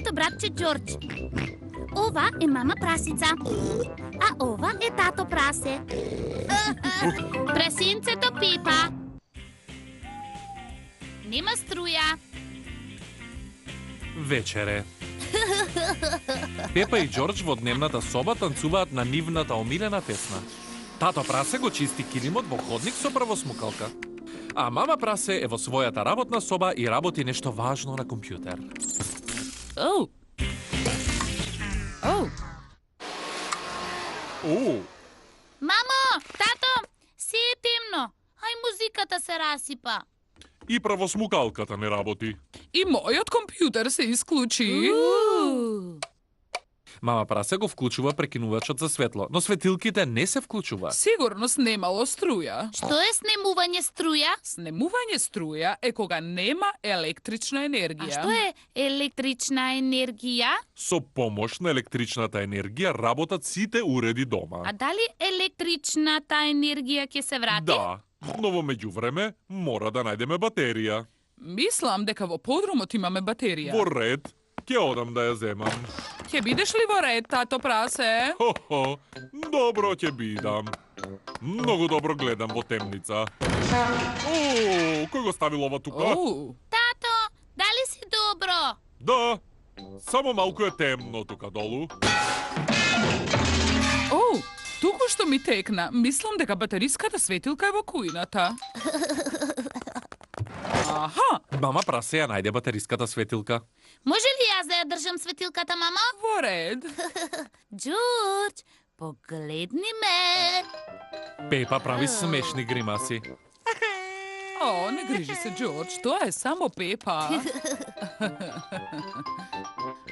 моето братче Џорџ. Ова е мама прасица, а ова е тато прасе. Прасинцето Пепа. Нема струја. Вечере. Пепа и Џорџ во дневната соба танцуваат на нивната омилена песна. Тато прасе го чисти килимот во ходник со правосмукалка. А мама прасе е во својата работна соба и работи нешто важно на компјутер. Оу. Мамо, тато, си е темно. Ај музиката се расипа. И правосмукалката не работи. И мојот компјутер се исклучи. Мама прасе го вклучува прекинувачот за светло, но светилките не се вклучува. Сигурно снемало струја. Што е снемување струја? Снемување струја е кога нема електрична А енергија. што е електрична енергија? Со помош на електричната енергија работат сите уреди дома. А дали електричната енергија ќе се врати? Да, но во меѓувреме мора да најдеме батерија. Мислам дека во подрумот имаме батерија. Во ред, ќе одам да ја земам. Ќе бидеш ли во ред, тато прасе? Хо-хо, добро ќе бидам. Многу добро гледам во темница. О, кој го ставил ова тука? Оу. Тато, дали си добро? Да, само малку е темно тука долу. Оу, туку што ми текна. Мислам дека батериската светилка е во кујната. Аха, Мама прасе ја најде батериската светилка. Може ли јас да ја држам светилката, мамо? во ред. Џорџ, погледни ме. Пепа прави смешни гримаси. О, не грижи се, Џорџ, тоа е само Пепа.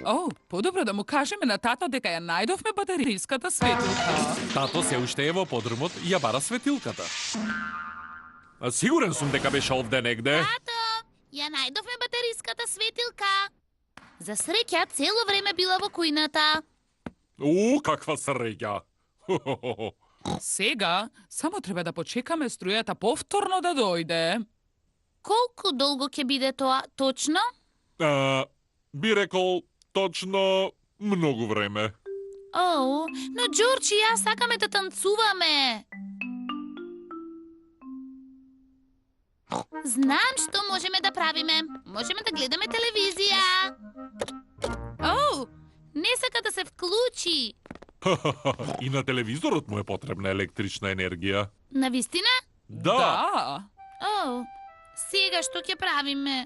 О, подобро да му кажеме на тато дека ја најдовме батериската светилка. Тато се уште е во подрумот и ја бара светилката. А сигурен сум дека беше овде негде. Тато, ја најдовме батериската светилка. За среќа, цело време била во кујната. Каква среќа. Хо-хо-хо. Сега, само треба да почекаме струјата повторно да дојде. Колку долго ќе биде тоа точно? Би рекол точно многу време. Оу, но Џорџ и јас сакаме да танцуваме. Знам што можеме да правиме. Можеме да гледаме телевизија. Оу, не сака да се вклучи. И на телевизорот му е потребна електрична енергија. Навистина? Да. Оу, сега што ќе правиме?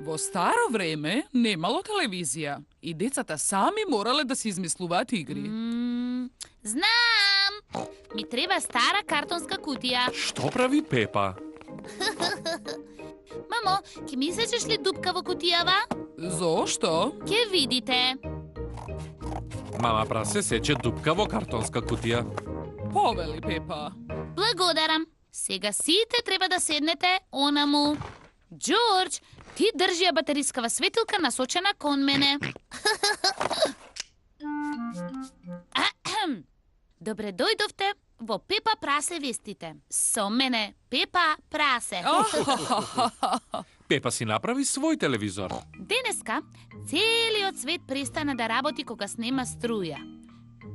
Во старо време немало телевизија и децата сами морале да се измислуваат игри. Знам! Ми треба стара картонска кутија. Што прави Пепа? Мамо, ќе ми сечеш ли дупка во кутијава? Зошто? Ќе видите. Мама прасе сече дупка во картонска кутија. Повели, Пепа. Благодарам. Сега сите треба да седнете онаму. Џорџ, ти држи ја батерискава светилка насочена кон мене. Добре дојдовте во Пепа прасе вестите. Со мене Пепа прасе. Пепа си направи свој телевизор. Денеска целиот свет престана да работи кога снема струја.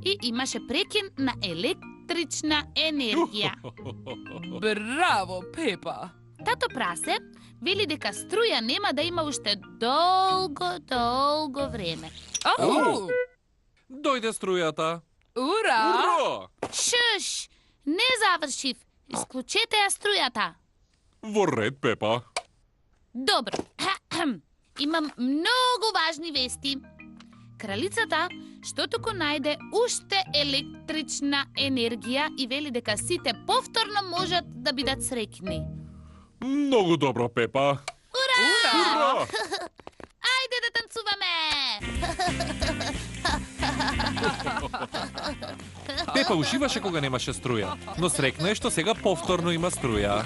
И имаше прекин на електрична енергија. Браво, Пепа. Тато прасе вели дека струја нема да има уште долго време. Оу! Дојде струјата. Ура! Ура! Шуш! Не завршив. Исклучете ја струјата. Во ред, Пепа. Добро. Имам многу важни вести. Кралицата, што туку најде уште електрична енергија и вели дека сите повторно можат да бидат среќни. Многу добро, Пепа. Ура! Ура! Ајде да танцуваме! Пепа уживаше кога немаше струја, но срекна е што сега повторно има струја.